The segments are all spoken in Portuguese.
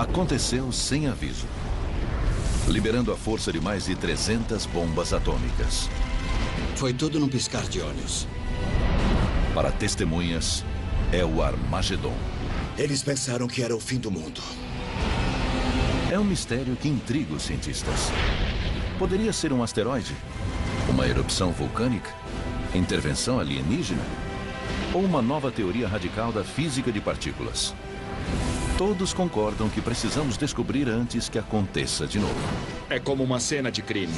aconteceu sem aviso, liberando a força de mais de 300 bombas atômicas. Foi tudo num piscar de olhos. Para testemunhas, é o Armagedon. Eles pensaram que era o fim do mundo. É um mistério que intriga os cientistas. Poderia ser um asteroide? Uma erupção vulcânica? Intervenção alienígena? Ou uma nova teoria radical da física de partículas? Todos concordam que precisamos descobrir antes que aconteça de novo. É como uma cena de crime.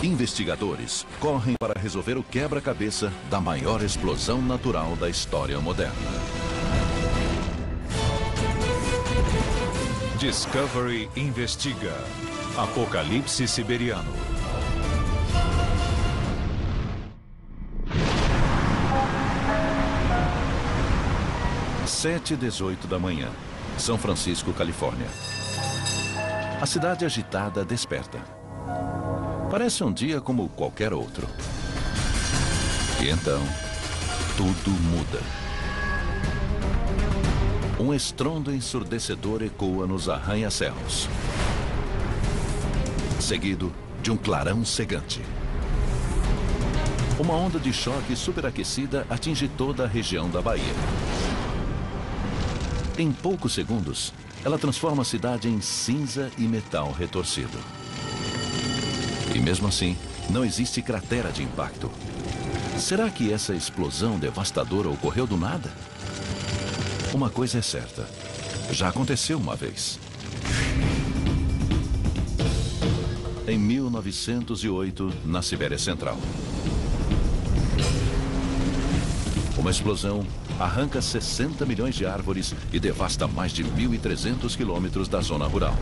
Investigadores correm para resolver o quebra-cabeça da maior explosão natural da história moderna. Discovery investiga. Apocalipse Siberiano. Sete e 18 da manhã, São Francisco, Califórnia. A cidade agitada desperta. Parece um dia como qualquer outro. E então, tudo muda. Um estrondo ensurdecedor ecoa nos arranha-céus, seguido de um clarão cegante. Uma onda de choque superaquecida atinge toda a região da Bahia. Em poucos segundos, ela transforma a cidade em cinza e metal retorcido. E mesmo assim, não existe cratera de impacto. Será que essa explosão devastadora ocorreu do nada? Uma coisa é certa, já aconteceu uma vez. Em 1908, na Sibéria Central. Uma explosão arranca 60 milhões de árvores e devasta mais de 1.300 quilômetros da zona rural.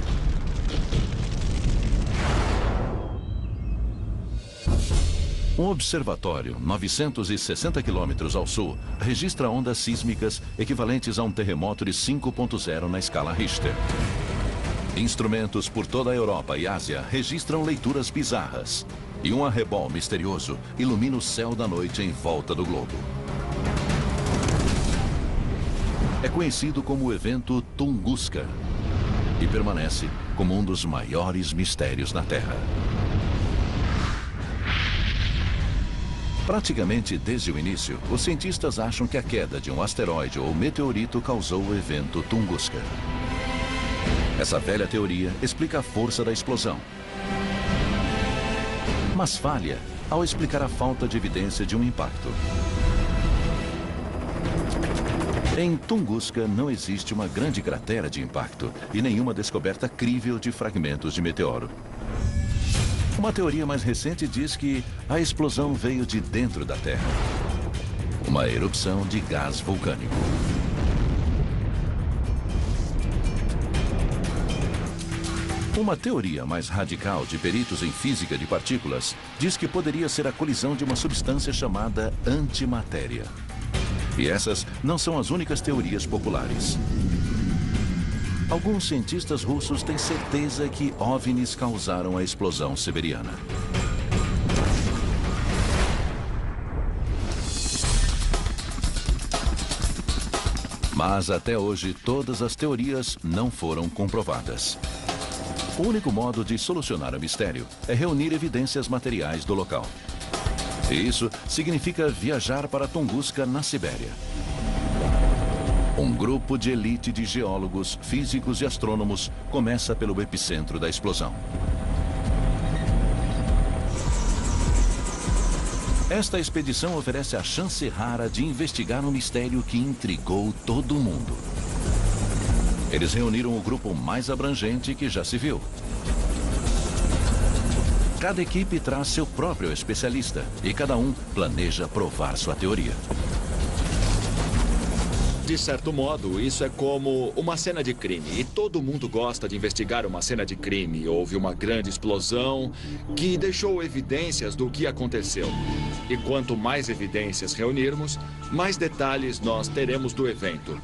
Um observatório, 960 quilômetros ao sul, registra ondas sísmicas equivalentes a um terremoto de 5.0 na escala Richter. Instrumentos por toda a Europa e Ásia registram leituras bizarras. E um arrebol misterioso ilumina o céu da noite em volta do globo. É conhecido como o evento Tunguska e permanece como um dos maiores mistérios na Terra. Praticamente desde o início, os cientistas acham que a queda de um asteroide ou meteorito causou o evento Tunguska. Essa velha teoria explica a força da explosão, mas falha ao explicar a falta de evidência de um impacto. Em Tunguska não existe uma grande cratera de impacto e nenhuma descoberta crível de fragmentos de meteoro. Uma teoria mais recente diz que a explosão veio de dentro da Terra. Uma erupção de gás vulcânico. Uma teoria mais radical de peritos em física de partículas diz que poderia ser a colisão de uma substância chamada antimatéria. E essas não são as únicas teorias populares. Alguns cientistas russos têm certeza que OVNIs causaram a explosão siberiana. Mas até hoje, todas as teorias não foram comprovadas. O único modo de solucionar o mistério é reunir evidências materiais do local. E isso significa viajar para Tunguska, na Sibéria. Um grupo de elite de geólogos, físicos e astrônomos começa pelo epicentro da explosão. Esta expedição oferece a chance rara de investigar um mistério que intrigou todo mundo. Eles reuniram o grupo mais abrangente que já se viu. Cada equipe traz seu próprio especialista e cada um planeja provar sua teoria. De certo modo, isso é como uma cena de crime. E todo mundo gosta de investigar uma cena de crime. Houve uma grande explosão que deixou evidências do que aconteceu. E quanto mais evidências reunirmos, mais detalhes nós teremos do evento.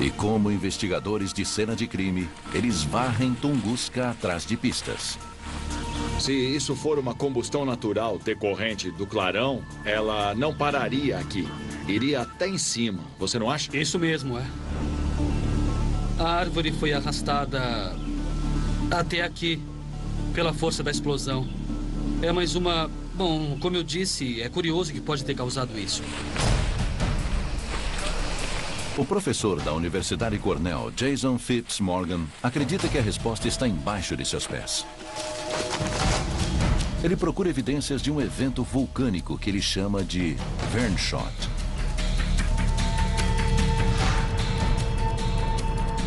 E como investigadores de cena de crime, eles varrem Tunguska atrás de pistas. Se isso for uma combustão natural decorrente do clarão, ela não pararia aqui. iria até em cima, você não acha? Isso mesmo, é. A árvore foi arrastada até aqui pela força da explosão. É mais uma... Bom, como eu disse, é curioso que pode ter causado isso. O professor da Universidade Cornell, Jason Phipps Morgan, acredita que a resposta está embaixo de seus pés. Ele procura evidências de um evento vulcânico que ele chama de Vernshot.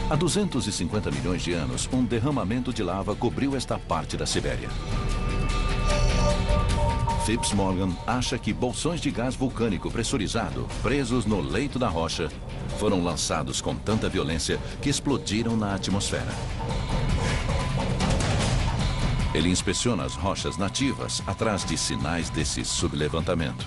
Há 250 milhões de anos, um derramamento de lava cobriu esta parte da Sibéria. Phipps Morgan acha que bolsões de gás vulcânico pressurizado, presos no leito da rocha, foram lançados com tanta violência que explodiram na atmosfera. Ele inspeciona as rochas nativas atrás de sinais desse sublevantamento.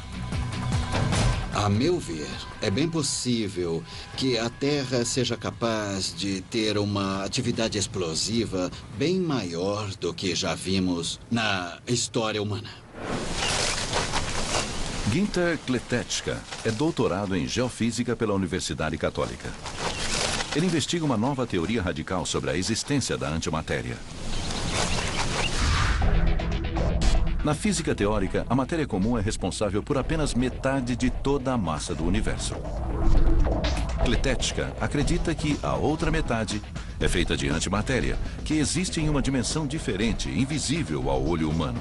A meu ver, é bem possível que a Terra seja capaz de ter uma atividade explosiva bem maior do que já vimos na história humana. Ginter Kletetschka é doutorado em geofísica pela Universidade Católica. Ele investiga uma nova teoria radical sobre a existência da antimatéria. Na física teórica, a matéria comum é responsável por apenas metade de toda a massa do universo. Kletetschka acredita que a outra metade é feita de antimatéria, que existe em uma dimensão diferente, invisível ao olho humano.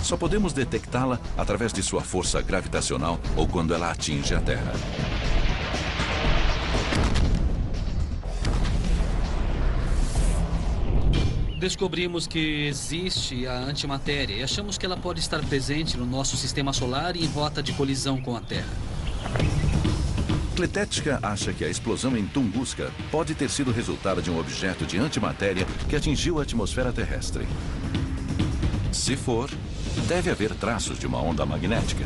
Só podemos detectá-la através de sua força gravitacional ou quando ela atinge a Terra. Descobrimos que existe a antimatéria e achamos que ela pode estar presente no nosso sistema solar e em rota de colisão com a Terra. Kletetschka acha que a explosão em Tunguska pode ter sido resultado de um objeto de antimatéria que atingiu a atmosfera terrestre. Se for, deve haver traços de uma onda magnética.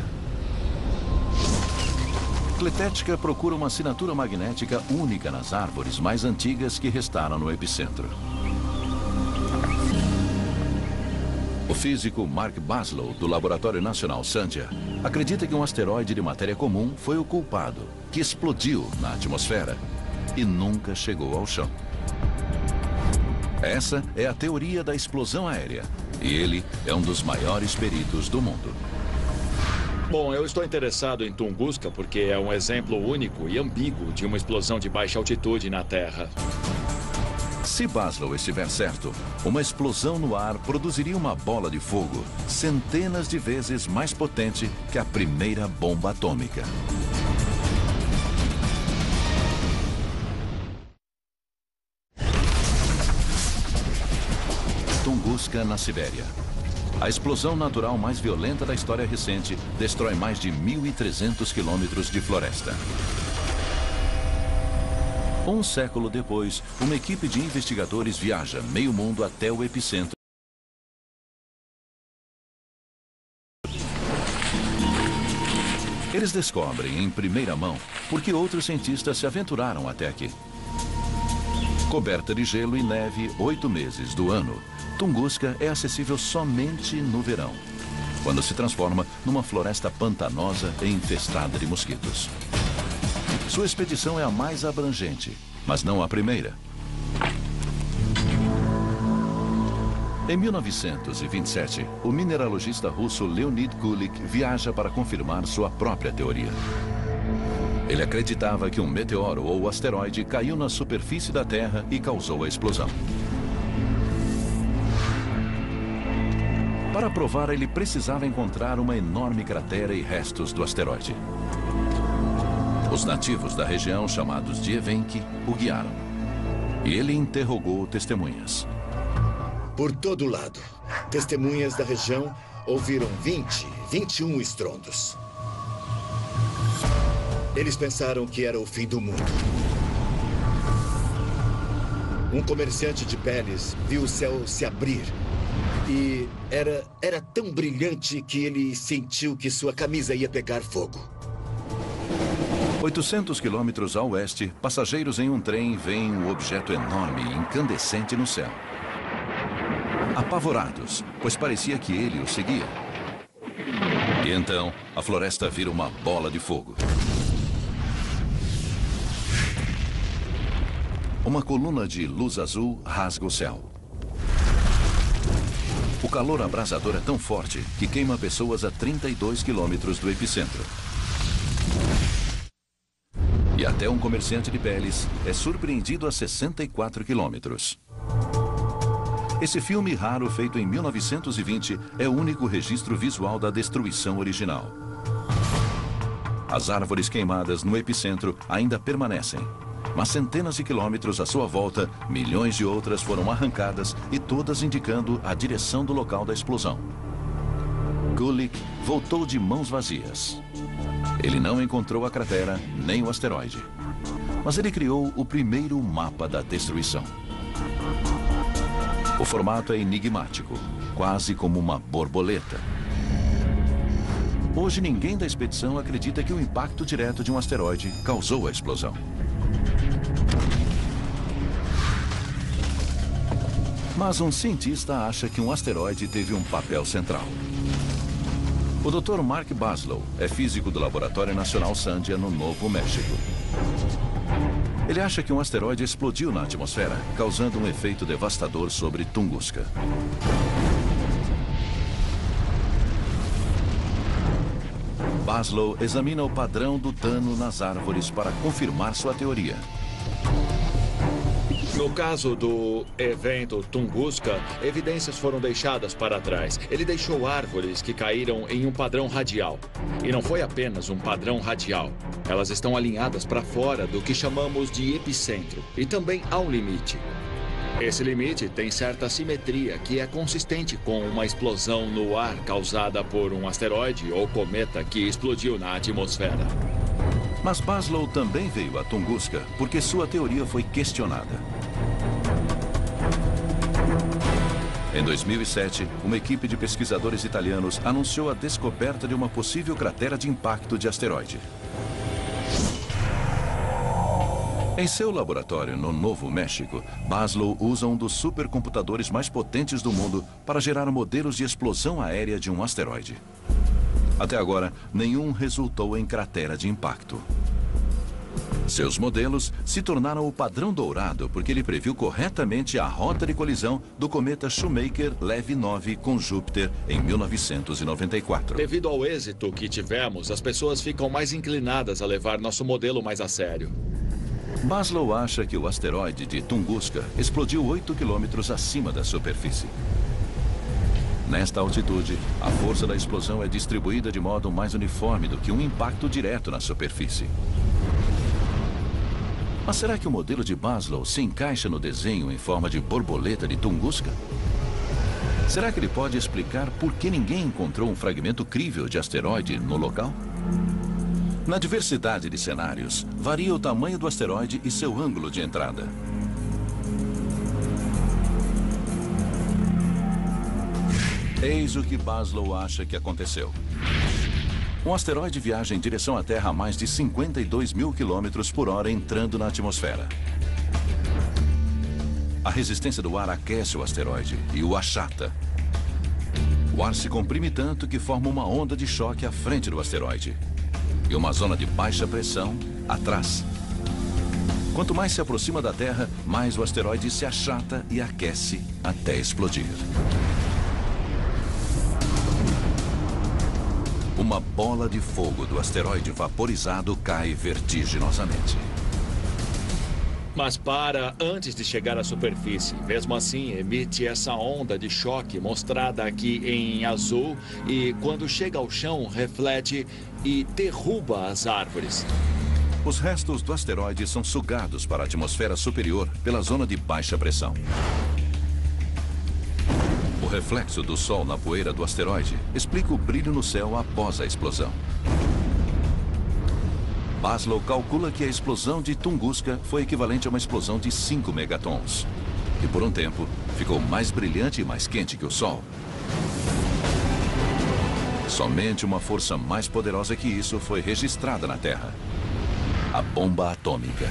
Kletetschka procura uma assinatura magnética única nas árvores mais antigas que restaram no epicentro. O físico Mark Baslow, do Laboratório Nacional Sandia, acredita que um asteroide de matéria comum foi o culpado, que explodiu na atmosfera e nunca chegou ao chão. Essa é a teoria da explosão aérea, e ele é um dos maiores peritos do mundo. Bom, eu estou interessado em Tunguska porque é um exemplo único e ambíguo de uma explosão de baixa altitude na Terra. Se Baslow estiver certo, uma explosão no ar produziria uma bola de fogo centenas de vezes mais potente que a primeira bomba atômica. Tunguska, na Sibéria. A explosão natural mais violenta da história recente destrói mais de 1.300 quilômetros de floresta. Um século depois, uma equipe de investigadores viaja meio mundo até o epicentro. Eles descobrem em primeira mão por que outros cientistas se aventuraram até aqui. Coberta de gelo e neve 8 meses do ano, Tunguska é acessível somente no verão, quando se transforma numa floresta pantanosa e infestada de mosquitos. Sua expedição é a mais abrangente, mas não a primeira. Em 1927, o mineralogista russo Leonid Kulik viaja para confirmar sua própria teoria. Ele acreditava que um meteoro ou asteroide caiu na superfície da Terra e causou a explosão. Para provar, ele precisava encontrar uma enorme cratera e restos do asteroide. Os nativos da região, chamados de Evenki, o guiaram. E ele interrogou testemunhas. Por todo lado, testemunhas da região ouviram 21 estrondos. Eles pensaram que era o fim do mundo. Um comerciante de peles viu o céu se abrir. E era tão brilhante que ele sentiu que sua camisa ia pegar fogo. 800 quilômetros a oeste, passageiros em um trem veem um objeto enorme e incandescente no céu. Apavorados, pois parecia que ele os seguia. E então, a floresta vira uma bola de fogo. Uma coluna de luz azul rasga o céu. O calor abrasador é tão forte que queima pessoas a 32 quilômetros do epicentro. E até um comerciante de peles é surpreendido a 64 quilômetros. Esse filme raro, feito em 1920, é o único registro visual da destruição original. As árvores queimadas no epicentro ainda permanecem, mas centenas de quilômetros à sua volta, milhões de outras foram arrancadas e todas indicando a direção do local da explosão. Gulick voltou de mãos vazias. Ele não encontrou a cratera nem o asteroide, mas ele criou o primeiro mapa da destruição. O formato é enigmático, quase como uma borboleta. Hoje ninguém da expedição acredita que o impacto direto de um asteroide causou a explosão. Mas um cientista acha que um asteroide teve um papel central. O Dr. Mark Baslow é físico do Laboratório Nacional Sandia, no Novo México. Ele acha que um asteroide explodiu na atmosfera, causando um efeito devastador sobre Tunguska. Baslow examina o padrão do dano nas árvores para confirmar sua teoria. No caso do evento Tunguska, evidências foram deixadas para trás. Ele deixou árvores que caíram em um padrão radial. E não foi apenas um padrão radial. Elas estão alinhadas para fora do que chamamos de epicentro. E também há um limite. Esse limite tem certa simetria que é consistente com uma explosão no ar causada por um asteroide ou cometa que explodiu na atmosfera. Mas Baslow também veio a Tunguska porque sua teoria foi questionada. Em 2007, uma equipe de pesquisadores italianos anunciou a descoberta de uma possível cratera de impacto de asteroide. Em seu laboratório no Novo México, Baslow usa um dos supercomputadores mais potentes do mundo para gerar modelos de explosão aérea de um asteroide. Até agora, nenhum resultou em cratera de impacto. Seus modelos se tornaram o padrão dourado porque ele previu corretamente a rota de colisão do cometa Shoemaker-Levy 9 com Júpiter em 1994. Devido ao êxito que tivemos, as pessoas ficam mais inclinadas a levar nosso modelo mais a sério. Baslow acha que o asteroide de Tunguska explodiu 8 quilômetros acima da superfície. Nesta altitude, a força da explosão é distribuída de modo mais uniforme do que um impacto direto na superfície. Mas será que o modelo de Baslow se encaixa no desenho em forma de borboleta de Tunguska? Será que ele pode explicar por que ninguém encontrou um fragmento crível de asteroide no local? Na diversidade de cenários, varia o tamanho do asteroide e seu ângulo de entrada. Eis o que Baslow acha que aconteceu. Um asteroide viaja em direção à Terra a mais de 52 mil quilômetros por hora entrando na atmosfera. A resistência do ar aquece o asteroide e o achata. O ar se comprime tanto que forma uma onda de choque à frente do asteroide e uma zona de baixa pressão atrás. Quanto mais se aproxima da Terra, mais o asteroide se achata e aquece até explodir. Uma bola de fogo do asteroide vaporizado cai vertiginosamente. Mas para antes de chegar à superfície. Mesmo assim, emite essa onda de choque mostrada aqui em azul e quando chega ao chão, reflete e derruba as árvores. Os restos do asteroide são sugados para a atmosfera superior pela zona de baixa pressão. O reflexo do Sol na poeira do asteroide explica o brilho no céu após a explosão. Baslow calcula que a explosão de Tunguska foi equivalente a uma explosão de 5 megatons. E por um tempo, ficou mais brilhante e mais quente que o Sol. Somente uma força mais poderosa que isso foi registrada na Terra: a bomba atômica.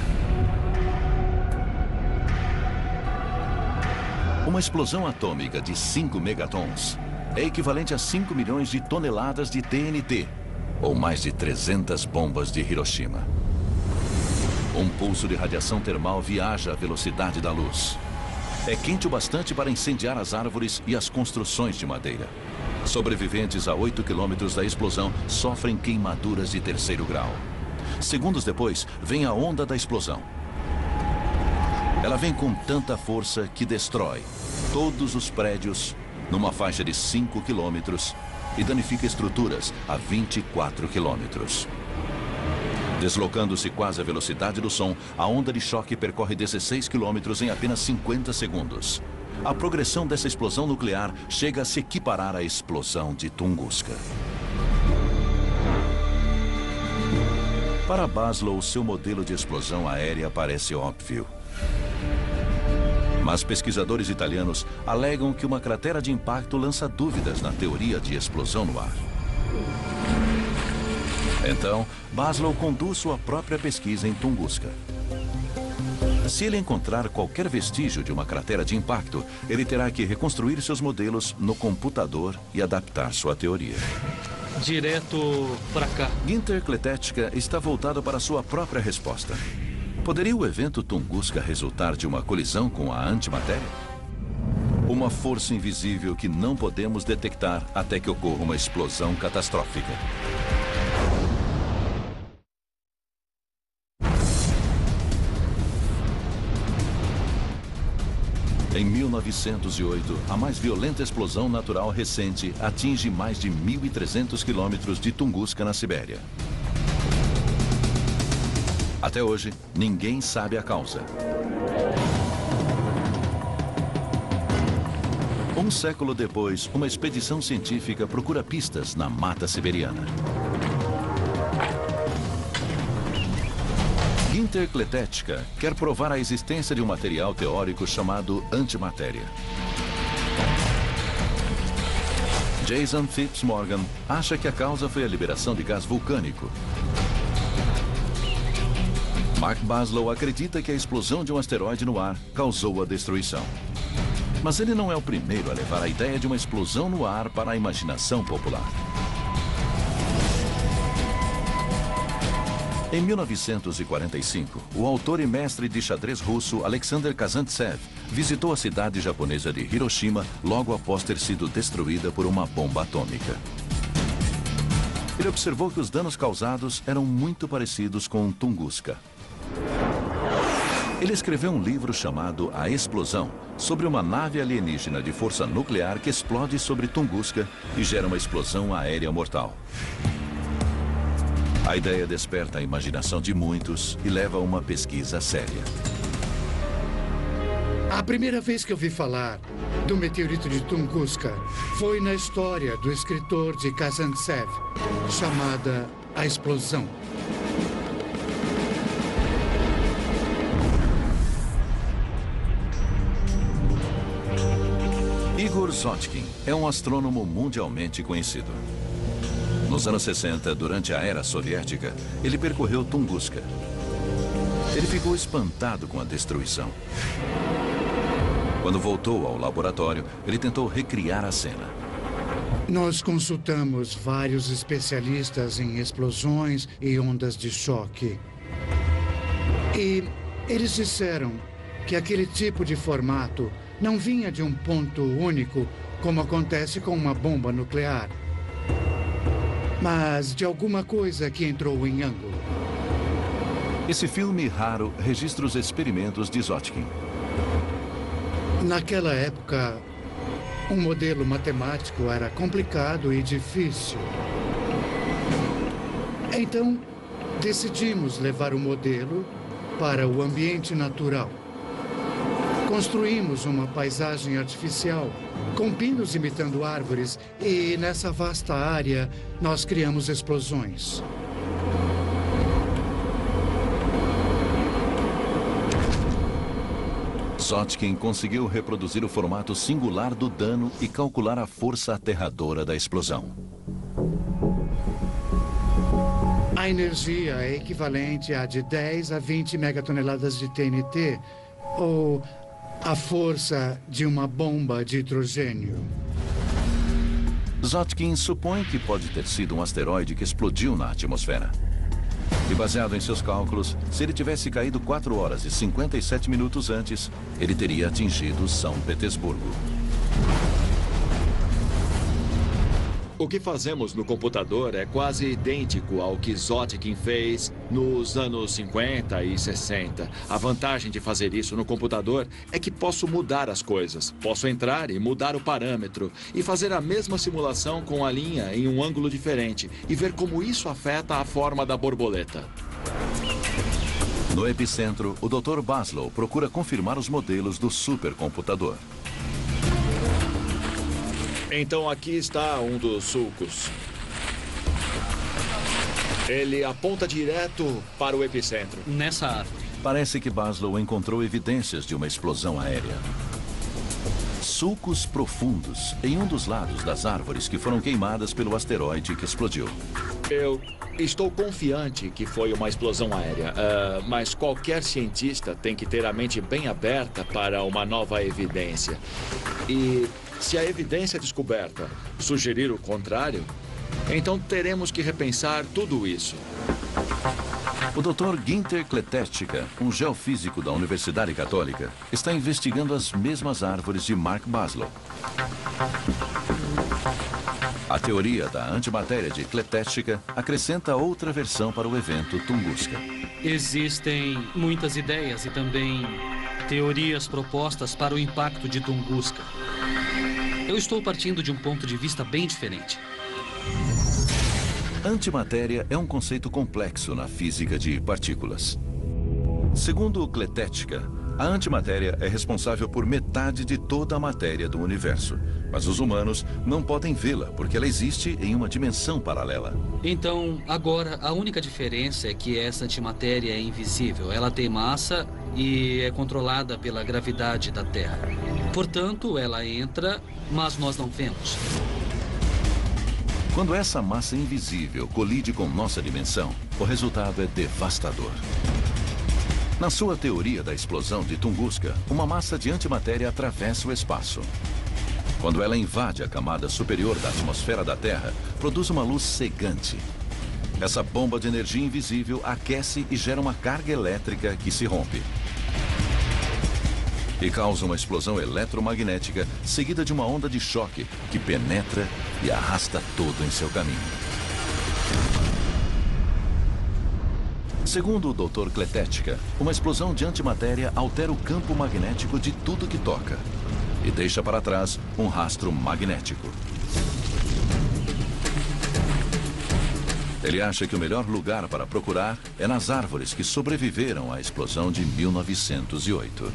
Uma explosão atômica de 5 megatons é equivalente a 5 milhões de toneladas de TNT, ou mais de 300 bombas de Hiroshima. Um pulso de radiação termal viaja à velocidade da luz. É quente o bastante para incendiar as árvores e as construções de madeira. Sobreviventes a 8 quilômetros da explosão sofrem queimaduras de 3º grau. Segundos depois, vem a onda da explosão. Ela vem com tanta força que destrói todos os prédios numa faixa de 5 quilômetros e danifica estruturas a 24 quilômetros. Deslocando-se quase à velocidade do som, a onda de choque percorre 16 quilômetros em apenas 50 segundos. A progressão dessa explosão nuclear chega a se equiparar à explosão de Tunguska. Para Maslow, seu modelo de explosão aérea parece óbvio. Mas pesquisadores italianos alegam que uma cratera de impacto lança dúvidas na teoria de explosão no ar. Então, Maslow conduz sua própria pesquisa em Tunguska. Se ele encontrar qualquer vestígio de uma cratera de impacto, ele terá que reconstruir seus modelos no computador e adaptar sua teoria. Direto para cá. Ginter Kletética está voltado para sua própria resposta. Poderia o evento Tunguska resultar de uma colisão com a antimatéria? Uma força invisível que não podemos detectar até que ocorra uma explosão catastrófica. Em 1908, a mais violenta explosão natural recente atinge mais de 1.300 quilômetros de Tunguska, na Sibéria. Até hoje, ninguém sabe a causa. Um século depois, uma expedição científica procura pistas na mata siberiana. Ginter Kletética quer provar a existência de um material teórico chamado antimatéria. Jason Phipps Morgan acha que a causa foi a liberação de gás vulcânico. Mark Maslow acredita que a explosão de um asteroide no ar causou a destruição. Mas ele não é o primeiro a levar a ideia de uma explosão no ar para a imaginação popular. Em 1945, o autor e mestre de xadrez russo Alexander Kazantsev visitou a cidade japonesa de Hiroshima logo após ter sido destruída por uma bomba atômica. Ele observou que os danos causados eram muito parecidos com Tunguska. Ele escreveu um livro chamado A Explosão, sobre uma nave alienígena de força nuclear que explode sobre Tunguska e gera uma explosão aérea mortal. A ideia desperta a imaginação de muitos e leva a uma pesquisa séria. A primeira vez que eu vi falar do meteorito de Tunguska foi na história do escritor de Kazantsev, chamada A Explosão. Igor Zotkin é um astrônomo mundialmente conhecido. Nos anos 60, durante a era soviética, ele percorreu Tunguska. Ele ficou espantado com a destruição. Quando voltou ao laboratório, ele tentou recriar a cena. Nós consultamos vários especialistas em explosões e ondas de choque. E eles disseram que aquele tipo de formato não vinha de um ponto único, como acontece com uma bomba nuclear, mas de alguma coisa que entrou em ângulo. Esse filme raro registra os experimentos de Zotkin. Naquela época, um modelo matemático era complicado e difícil. Então, decidimos levar o modelo para o ambiente natural. Construímos uma paisagem artificial, com pinos imitando árvores, e nessa vasta área nós criamos explosões. Zotkin conseguiu reproduzir o formato singular do dano e calcular a força aterradora da explosão. A energia é equivalente a de 10 a 20 megatoneladas de TNT, ou a força de uma bomba de hidrogênio. Zotkin supõe que pode ter sido um asteroide que explodiu na atmosfera. E baseado em seus cálculos, se ele tivesse caído 4 horas e 57 minutos antes, ele teria atingido São Petersburgo. O que fazemos no computador é quase idêntico ao que Zotkin fez nos anos 50 e 60. A vantagem de fazer isso no computador é que posso mudar as coisas. Posso entrar e mudar o parâmetro e fazer a mesma simulação com a linha em um ângulo diferente e ver como isso afeta a forma da borboleta. No epicentro, o Dr. Baslow procura confirmar os modelos do supercomputador. Então aqui está um dos sulcos. Ele aponta direto para o epicentro. Nessa árvore. Parece que Baslow encontrou evidências de uma explosão aérea. Sulcos profundos em um dos lados das árvores que foram queimadas pelo asteroide que explodiu. Eu estou confiante que foi uma explosão aérea, mas qualquer cientista tem que ter a mente bem aberta para uma nova evidência. E se a evidência descoberta sugerir o contrário, então teremos que repensar tudo isso. O Dr. Ginter Kletéchka, um geofísico da Universidade Católica, está investigando as mesmas árvores de Mark Baslow. A teoria da antimatéria de Kletéchka acrescenta outra versão para o evento Tunguska. Existem muitas ideias e também teorias propostas para o impacto de Tunguska. Eu estou partindo de um ponto de vista bem diferente. Antimatéria é um conceito complexo na física de partículas. Segundo Kletéchka, a antimatéria é responsável por metade de toda a matéria do universo. Mas os humanos não podem vê-la, porque ela existe em uma dimensão paralela. Então, agora, a única diferença é que essa antimatéria é invisível. Ela tem massa e é controlada pela gravidade da Terra. Portanto, ela entra, mas nós não vemos. Quando essa massa invisível colide com nossa dimensão, o resultado é devastador. Na sua teoria da explosão de Tunguska, uma massa de antimatéria atravessa o espaço. Quando ela invade a camada superior da atmosfera da Terra, produz uma luz cegante. Essa bomba de energia invisível aquece e gera uma carga elétrica que se rompe. E causa uma explosão eletromagnética seguida de uma onda de choque que penetra e arrasta tudo em seu caminho. Segundo o Dr. Kletéchka, uma explosão de antimatéria altera o campo magnético de tudo que toca e deixa para trás um rastro magnético. Ele acha que o melhor lugar para procurar é nas árvores que sobreviveram à explosão de 1908.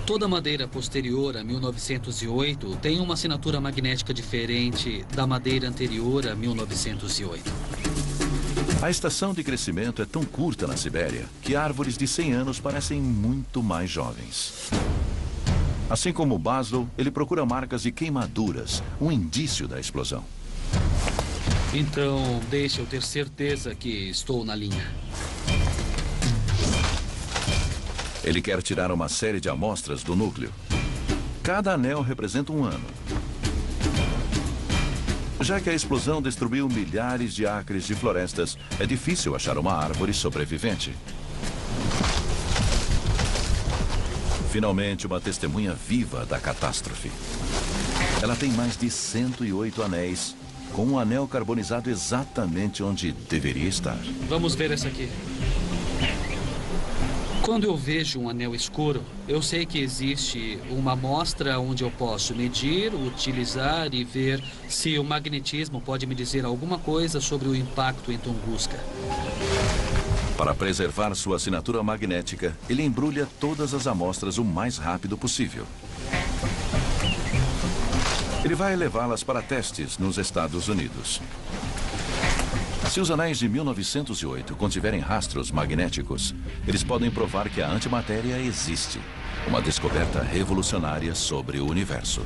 Toda madeira posterior a 1908 tem uma assinatura magnética diferente da madeira anterior a 1908. A estação de crescimento é tão curta na Sibéria que árvores de 100 anos parecem muito mais jovens. Assim como Baslow, ele procura marcas de queimaduras, um indício da explosão. Então, deixa eu ter certeza que estou na linha. Ele quer tirar uma série de amostras do núcleo. Cada anel representa um ano. Já que a explosão destruiu milhares de acres de florestas, é difícil achar uma árvore sobrevivente. Finalmente, uma testemunha viva da catástrofe. Ela tem mais de 108 anéis, com um anel carbonizado exatamente onde deveria estar. Vamos ver essa aqui. Quando eu vejo um anel escuro, eu sei que existe uma amostra onde eu posso medir, utilizar e ver se o magnetismo pode me dizer alguma coisa sobre o impacto em Tunguska. Para preservar sua assinatura magnética, ele embrulha todas as amostras o mais rápido possível. Ele vai levá-las para testes nos Estados Unidos. Se os anéis de 1908 contiverem rastros magnéticos, eles podem provar que a antimatéria existe. Uma descoberta revolucionária sobre o universo.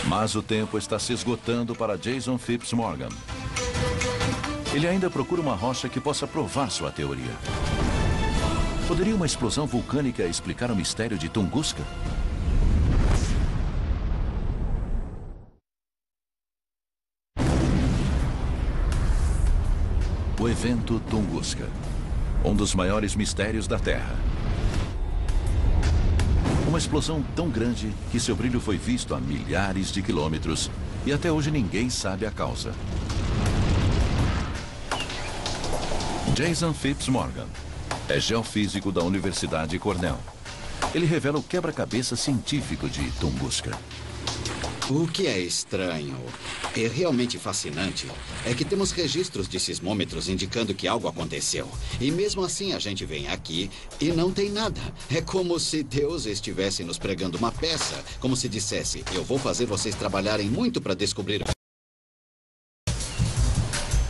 Mas o tempo está se esgotando para Jason Phipps Morgan. Ele ainda procura uma rocha que possa provar sua teoria. Poderia uma explosão vulcânica explicar o mistério de Tunguska? o evento Tunguska, um dos maiores mistérios da Terra. Uma explosão tão grande que seu brilho foi visto a milhares de quilômetros e até hoje ninguém sabe a causa. Jason Phipps Morgan é geofísico da Universidade Cornell. Ele revela o quebra-cabeça científico de Tunguska. O que é estranho e realmente fascinante é que temos registros de sismômetros indicando que algo aconteceu. E mesmo assim a gente vem aqui e não tem nada. É como se Deus estivesse nos pregando uma peça, como se dissesse, eu vou fazer vocês trabalharem muito para descobrir.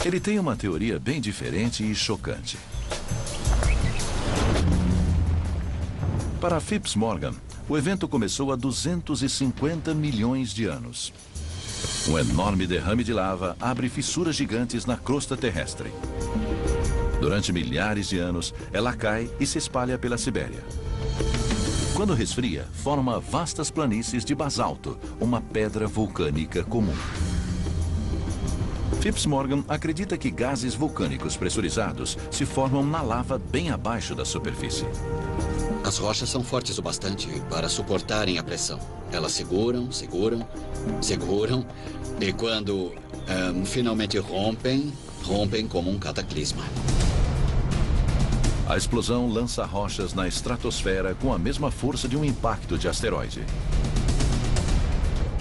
Ele tem uma teoria bem diferente e chocante. Para Phipps Morgan, o evento começou há 250 milhões de anos. Um enorme derrame de lava abre fissuras gigantes na crosta terrestre. Durante milhares de anos, ela cai e se espalha pela Sibéria. Quando resfria, forma vastas planícies de basalto, uma pedra vulcânica comum. Phipps Morgan acredita que gases vulcânicos pressurizados se formam na lava bem abaixo da superfície. As rochas são fortes o bastante para suportarem a pressão. Elas seguram, seguram, seguram. E quando finalmente rompem como um cataclisma. A explosão lança rochas na estratosfera com a mesma força de um impacto de asteroide.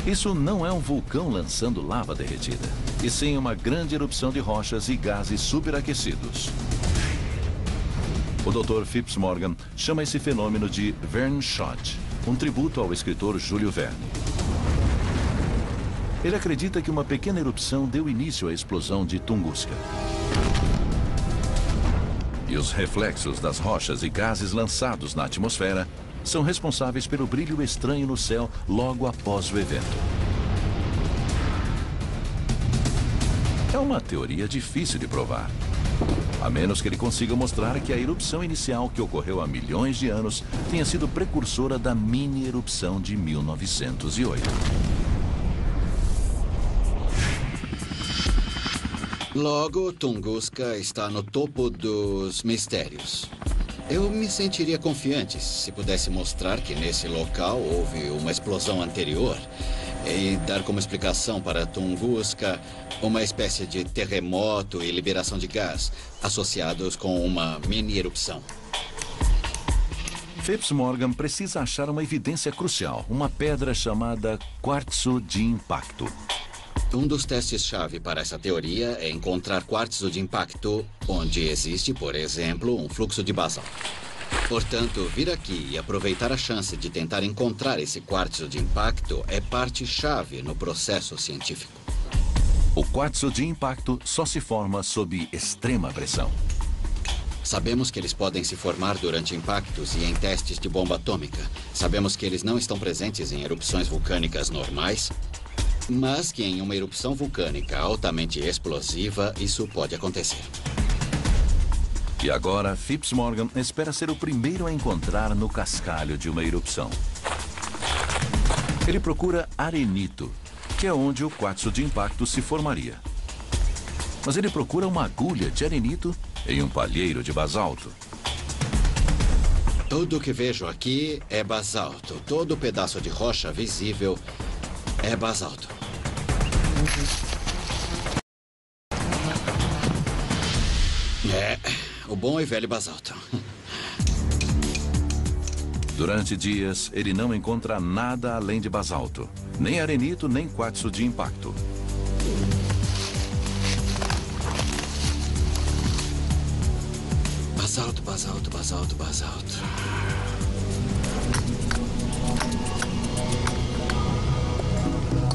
Isso não é um vulcão lançando lava derretida, e sim uma grande erupção de rochas e gases superaquecidos. O Dr. Phipps Morgan chama esse fenômeno de Verne Shot, um tributo ao escritor Júlio Verne. Ele acredita que uma pequena erupção deu início à explosão de Tunguska. E os reflexos das rochas e gases lançados na atmosfera são responsáveis pelo brilho estranho no céu logo após o evento. É uma teoria difícil de provar. A menos que ele consiga mostrar que a erupção inicial que ocorreu há milhões de anos tenha sido precursora da mini-erupção de 1908. Logo, Tunguska está no topo dos mistérios. Eu me sentiria confiante se pudesse mostrar que nesse local houve uma explosão anterior e dar como explicação para Tunguska uma espécie de terremoto e liberação de gás associados com uma mini-erupção. Phipps Morgan precisa achar uma evidência crucial, uma pedra chamada quartzo de impacto. Um dos testes-chave para essa teoria é encontrar quartzo de impacto onde existe, por exemplo, um fluxo de basalto. Portanto, vir aqui e aproveitar a chance de tentar encontrar esse quartzo de impacto é parte-chave no processo científico. O quartzo de impacto só se forma sob extrema pressão. Sabemos que eles podem se formar durante impactos e em testes de bomba atômica. Sabemos que eles não estão presentes em erupções vulcânicas normais, mas que em uma erupção vulcânica altamente explosiva, isso pode acontecer. E agora, Phipps Morgan espera ser o primeiro a encontrar no cascalho de uma erupção. Ele procura arenito, que é onde o quartzo de impacto se formaria. Mas ele procura uma agulha de arenito em um palheiro de basalto. Tudo que vejo aqui é basalto. Todo pedaço de rocha visível é basalto. É, o bom e velho basalto. Durante dias, ele não encontra nada além de basalto. Nem arenito, nem quartzo de impacto. Basalto, basalto, basalto, basalto.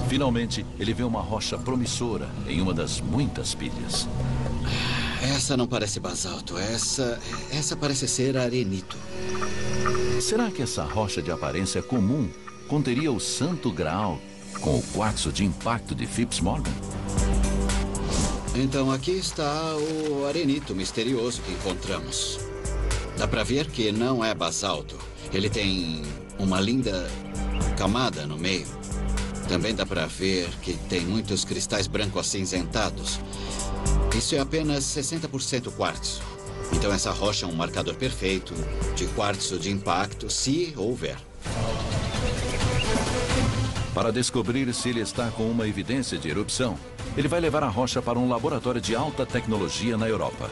Finalmente, ele vê uma rocha promissora em uma das muitas pilhas. Essa não parece basalto. Essa parece ser arenito. Será que essa rocha de aparência comum conteria o santo graal com o quartzo de impacto de Phipps Morgan? Então aqui está o arenito misterioso que encontramos. Dá para ver que não é basalto. Ele tem uma linda camada no meio. Também dá para ver que tem muitos cristais brancos acinzentados. Isso é apenas 60% quartzo. Então essa rocha é um marcador perfeito de quartzo de impacto, se houver. Para descobrir se ele está com uma evidência de erupção, ele vai levar a rocha para um laboratório de alta tecnologia na Europa.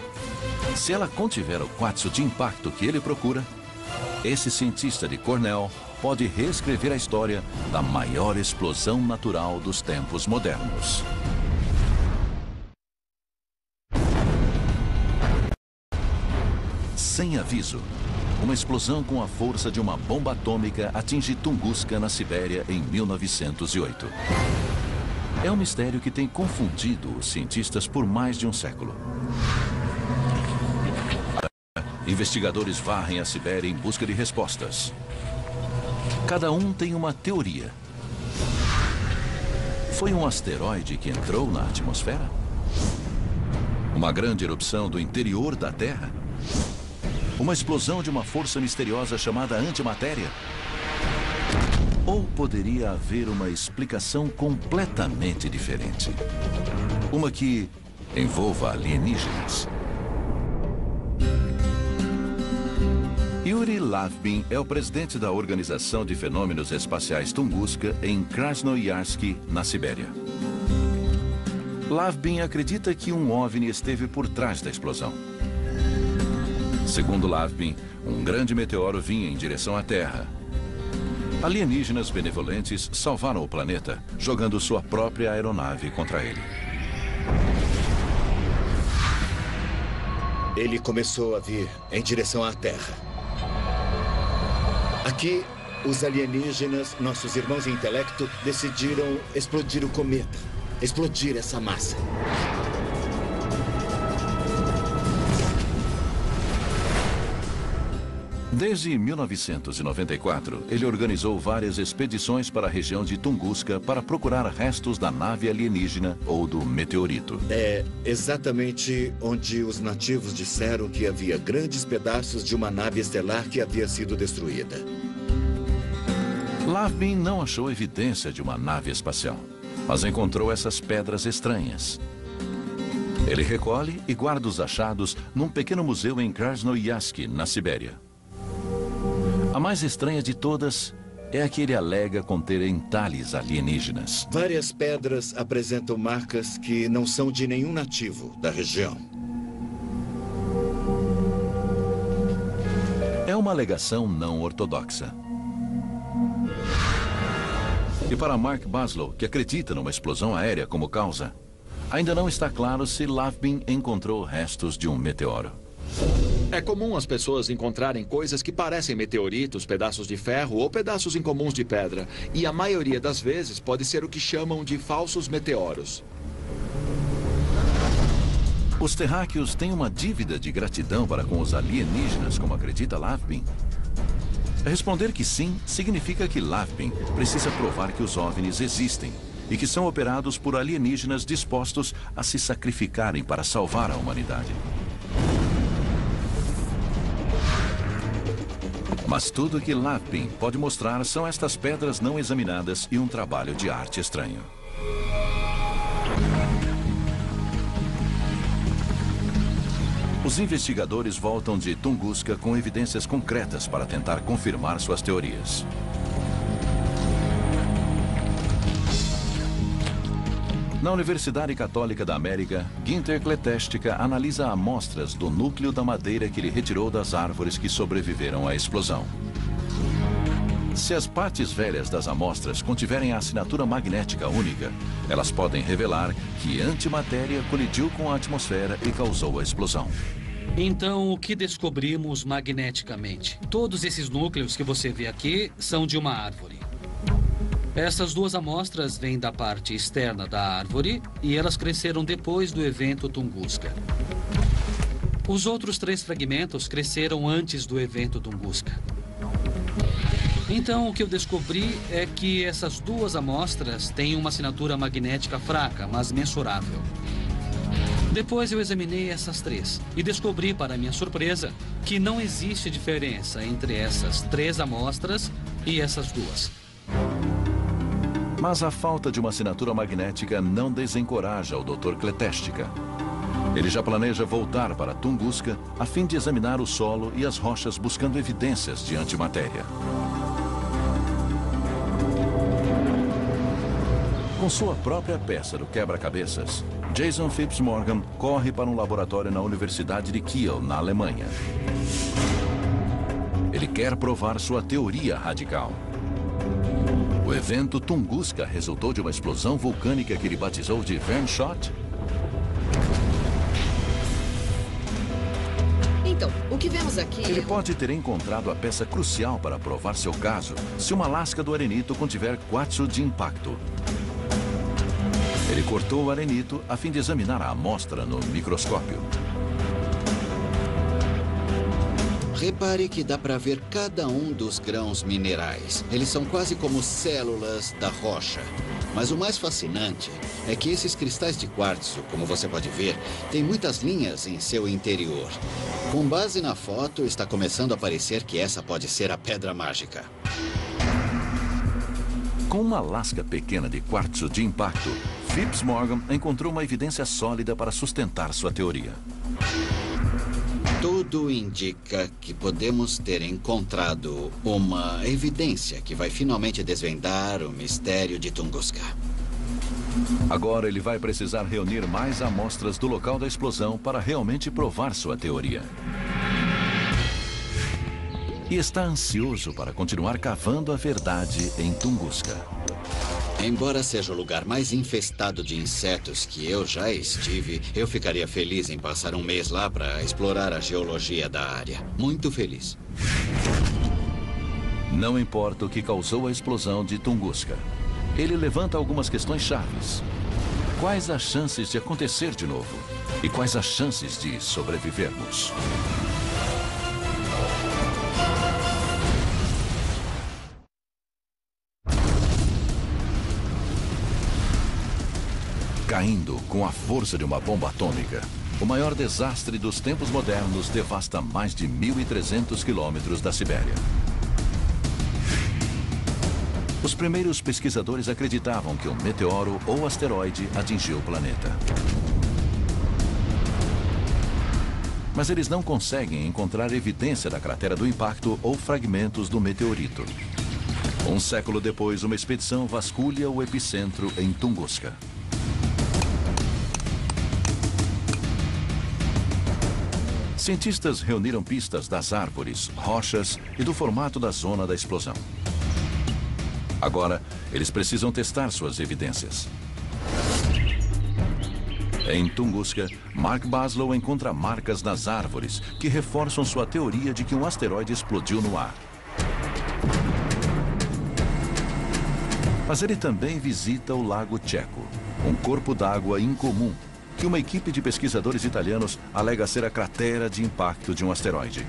Se ela contiver o quartzo de impacto que ele procura, esse cientista de Cornell pode reescrever a história da maior explosão natural dos tempos modernos. Sem aviso, uma explosão com a força de uma bomba atômica atinge Tunguska, na Sibéria, em 1908. É um mistério que tem confundido os cientistas por mais de um século. Investigadores varrem a Sibéria em busca de respostas. Cada um tem uma teoria. Foi um asteroide que entrou na atmosfera? Uma grande erupção do interior da Terra? Uma explosão de uma força misteriosa chamada antimatéria? Ou poderia haver uma explicação completamente diferente? Uma que envolva alienígenas? Yuri Lavbin é o presidente da Organização de Fenômenos Espaciais Tunguska, em Krasnoyarsk, na Sibéria. Lavbin acredita que um OVNI esteve por trás da explosão. Segundo Lavbin, um grande meteoro vinha em direção à Terra. Alienígenas benevolentes salvaram o planeta, jogando sua própria aeronave contra ele. Ele começou a vir em direção à Terra. Aqui, os alienígenas, nossos irmãos em intelecto, decidiram explodir o cometa, explodir essa massa. Desde 1994, ele organizou várias expedições para a região de Tunguska para procurar restos da nave alienígena ou do meteorito. É exatamente onde os nativos disseram que havia grandes pedaços de uma nave estelar que havia sido destruída. Lavbin não achou evidência de uma nave espacial, mas encontrou essas pedras estranhas. Ele recolhe e guarda os achados num pequeno museu em Krasnoyarsk, na Sibéria. A mais estranha de todas é a que ele alega conter entalhes alienígenas. Várias pedras apresentam marcas que não são de nenhum nativo da região. É uma alegação não ortodoxa. E para Mark Baslow, que acredita numa explosão aérea como causa, ainda não está claro se Lavbin encontrou restos de um meteoro. É comum as pessoas encontrarem coisas que parecem meteoritos, pedaços de ferro ou pedaços incomuns de pedra. E a maioria das vezes pode ser o que chamam de falsos meteoros. Os terráqueos têm uma dívida de gratidão para com os alienígenas, como acredita Lavbin? Responder que sim significa que Lavbin precisa provar que os OVNIs existem e que são operados por alienígenas dispostos a se sacrificarem para salvar a humanidade. Mas tudo que Lavbin pode mostrar são estas pedras não examinadas e um trabalho de arte estranho. Os investigadores voltam de Tunguska com evidências concretas para tentar confirmar suas teorias. Na Universidade Católica da América, Ginter Kletestika analisa amostras do núcleo da madeira que ele retirou das árvores que sobreviveram à explosão. Se as partes velhas das amostras contiverem a assinatura magnética única, elas podem revelar que antimatéria colidiu com a atmosfera e causou a explosão. Então, o que descobrimos magneticamente? Todos esses núcleos que você vê aqui são de uma árvore. Essas duas amostras vêm da parte externa da árvore e elas cresceram depois do evento Tunguska. Os outros 3 fragmentos cresceram antes do evento Tunguska. Então, o que eu descobri é que essas duas amostras têm uma assinatura magnética fraca, mas mensurável. Depois eu examinei essas 3 e descobri, para minha surpresa, que não existe diferença entre essas 3 amostras e essas duas. Mas a falta de uma assinatura magnética não desencoraja o Dr. Kletestika. Ele já planeja voltar para Tunguska a fim de examinar o solo e as rochas buscando evidências de antimatéria. Com sua própria peça do quebra-cabeças, Jason Phipps Morgan corre para um laboratório na Universidade de Kiel, na Alemanha. Ele quer provar sua teoria radical. O evento Tunguska resultou de uma explosão vulcânica que ele batizou de Vernshot. Então, o que vemos aqui... Ele pode ter encontrado a peça crucial para provar seu caso se uma lasca do arenito contiver quartzo de impacto. Ele cortou o arenito a fim de examinar a amostra no microscópio. Repare que dá para ver cada um dos grãos minerais. Eles são quase como células da rocha. Mas o mais fascinante é que esses cristais de quartzo, como você pode ver, têm muitas linhas em seu interior. Com base na foto, está começando a parecer que essa pode ser a pedra mágica. Com uma lasca pequena de quartzo de impacto, Phipps Morgan encontrou uma evidência sólida para sustentar sua teoria. Tudo indica que podemos ter encontrado uma evidência que vai finalmente desvendar o mistério de Tunguska. Agora ele vai precisar reunir mais amostras do local da explosão para realmente provar sua teoria. E está ansioso para continuar cavando a verdade em Tunguska. Embora seja o lugar mais infestado de insetos que eu já estive, eu ficaria feliz em passar um mês lá para explorar a geologia da área. Muito feliz. Não importa o que causou a explosão de Tunguska. Ele levanta algumas questões chaves. Quais as chances de acontecer de novo? E quais as chances de sobrevivermos? Caindo com a força de uma bomba atômica, o maior desastre dos tempos modernos devasta mais de 1.300 quilômetros da Sibéria. Os primeiros pesquisadores acreditavam que um meteoro ou asteroide atingiu o planeta. Mas eles não conseguem encontrar evidência da cratera do impacto ou fragmentos do meteorito. Um século depois, uma expedição vasculha o epicentro em Tunguska. Cientistas reuniram pistas das árvores, rochas e do formato da zona da explosão. Agora, eles precisam testar suas evidências. Em Tunguska, Mark Baslow encontra marcas nas árvores que reforçam sua teoria de que um asteroide explodiu no ar. Mas ele também visita o Lago Checo, um corpo d'água incomum, que uma equipe de pesquisadores italianos alega ser a cratera de impacto de um asteroide.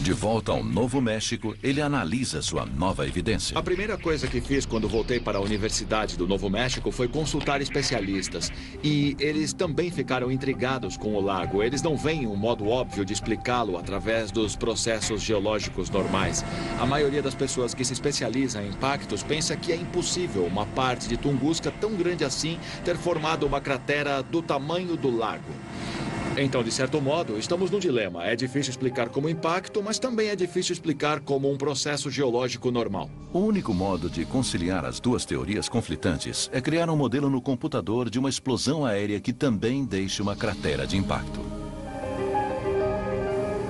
De volta ao Novo México, ele analisa sua nova evidência. A primeira coisa que fiz quando voltei para a Universidade do Novo México foi consultar especialistas. E eles também ficaram intrigados com o lago. Eles não veem um modo óbvio de explicá-lo através dos processos geológicos normais. A maioria das pessoas que se especializam em impactos pensa que é impossível uma parte de Tunguska tão grande assim ter formado uma cratera do tamanho do lago. Então, de certo modo, estamos num dilema. É difícil explicar como impacto, mas também é difícil explicar como um processo geológico normal. O único modo de conciliar as duas teorias conflitantes é criar um modelo no computador de uma explosão aérea que também deixe uma cratera de impacto.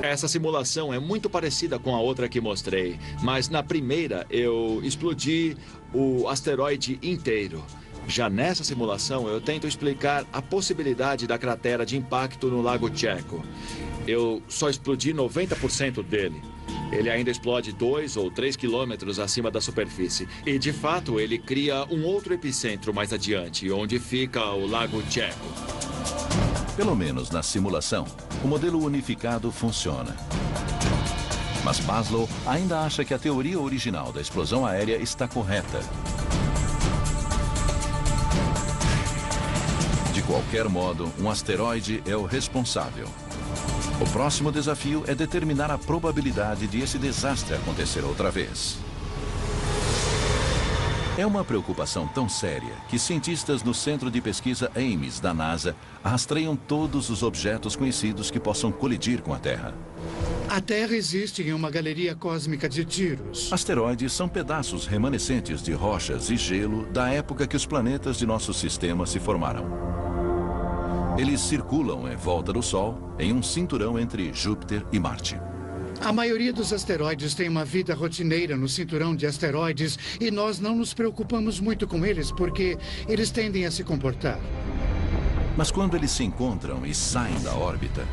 Essa simulação é muito parecida com a outra que mostrei, mas na primeira eu explodi o asteroide inteiro. Já nessa simulação, eu tento explicar a possibilidade da cratera de impacto no Lago Checo. Eu só explodi 90% dele. Ele ainda explode 2 ou 3 quilômetros acima da superfície. E, de fato, ele cria um outro epicentro mais adiante, onde fica o Lago Checo. Pelo menos na simulação, o modelo unificado funciona. Mas Baslow ainda acha que a teoria original da explosão aérea está correta. De qualquer modo, um asteroide é o responsável. O próximo desafio é determinar a probabilidade de esse desastre acontecer outra vez. É uma preocupação tão séria que cientistas no Centro de Pesquisa Ames da NASA rastreiam todos os objetos conhecidos que possam colidir com a Terra. A Terra existe em uma galeria cósmica de tiros. Asteroides são pedaços remanescentes de rochas e gelo da época que os planetas de nosso sistema se formaram. Eles circulam em volta do Sol em um cinturão entre Júpiter e Marte. A maioria dos asteroides tem uma vida rotineira no cinturão de asteroides e nós não nos preocupamos muito com eles porque eles tendem a se comportar. Mas quando eles se encontram e saem da órbita,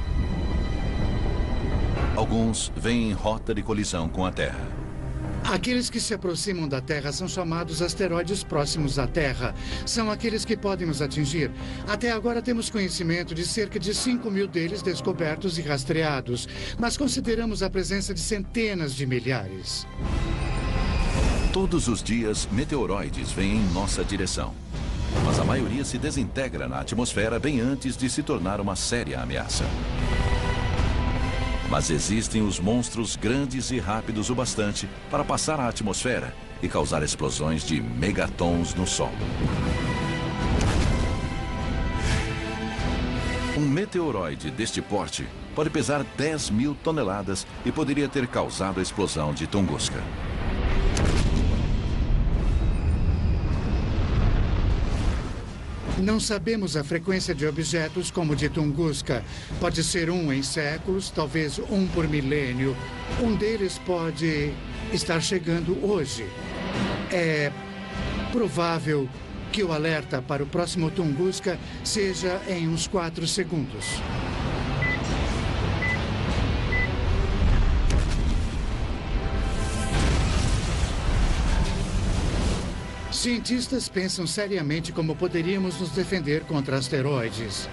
alguns vêm em rota de colisão com a Terra. Aqueles que se aproximam da Terra são chamados asteroides próximos à Terra. São aqueles que podem nos atingir. Até agora temos conhecimento de cerca de 5.000 deles descobertos e rastreados, mas consideramos a presença de centenas de milhares. Todos os dias, meteoroides vêm em nossa direção. Mas a maioria se desintegra na atmosfera bem antes de se tornar uma séria ameaça. Mas existem os monstros grandes e rápidos o bastante para passar a atmosfera e causar explosões de megatons no solo. Um meteoroide deste porte pode pesar 10.000 toneladas e poderia ter causado a explosão de Tunguska. Não sabemos a frequência de objetos como o de Tunguska. Pode ser um em séculos, talvez um por milênio. Um deles pode estar chegando hoje. É provável que o alerta para o próximo Tunguska seja em uns 4 segundos. Cientistas pensam seriamente como poderíamos nos defender contra asteroides.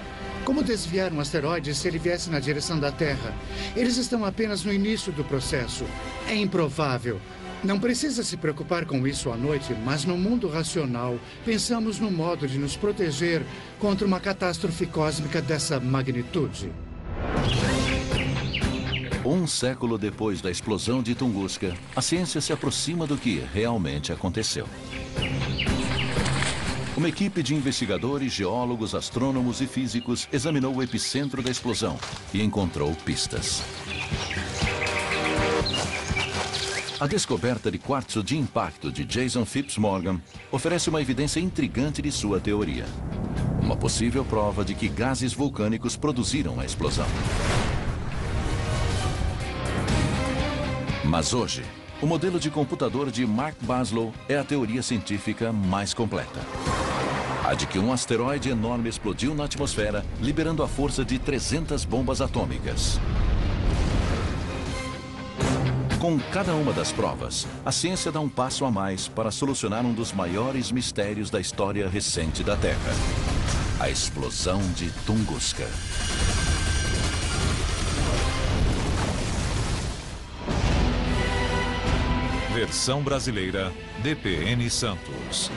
Como desviar um asteroide se ele viesse na direção da Terra? Eles estão apenas no início do processo. É improvável. Não precisa se preocupar com isso à noite, mas no mundo racional, pensamos no modo de nos proteger contra uma catástrofe cósmica dessa magnitude. Um século depois da explosão de Tunguska, a ciência se aproxima do que realmente aconteceu. Uma equipe de investigadores, geólogos, astrônomos e físicos examinou o epicentro da explosão e encontrou pistas. A descoberta de quartzo de impacto de Jason Phipps Morgan oferece uma evidência intrigante de sua teoria. Uma possível prova de que gases vulcânicos produziram a explosão. Mas hoje, o modelo de computador de Mark Baslow é a teoria científica mais completa. A de que um asteroide enorme explodiu na atmosfera, liberando a força de 300 bombas atômicas. Com cada uma das provas, a ciência dá um passo a mais para solucionar um dos maiores mistérios da história recente da Terra: a explosão de Tunguska. Versão brasileira, DPN Santos.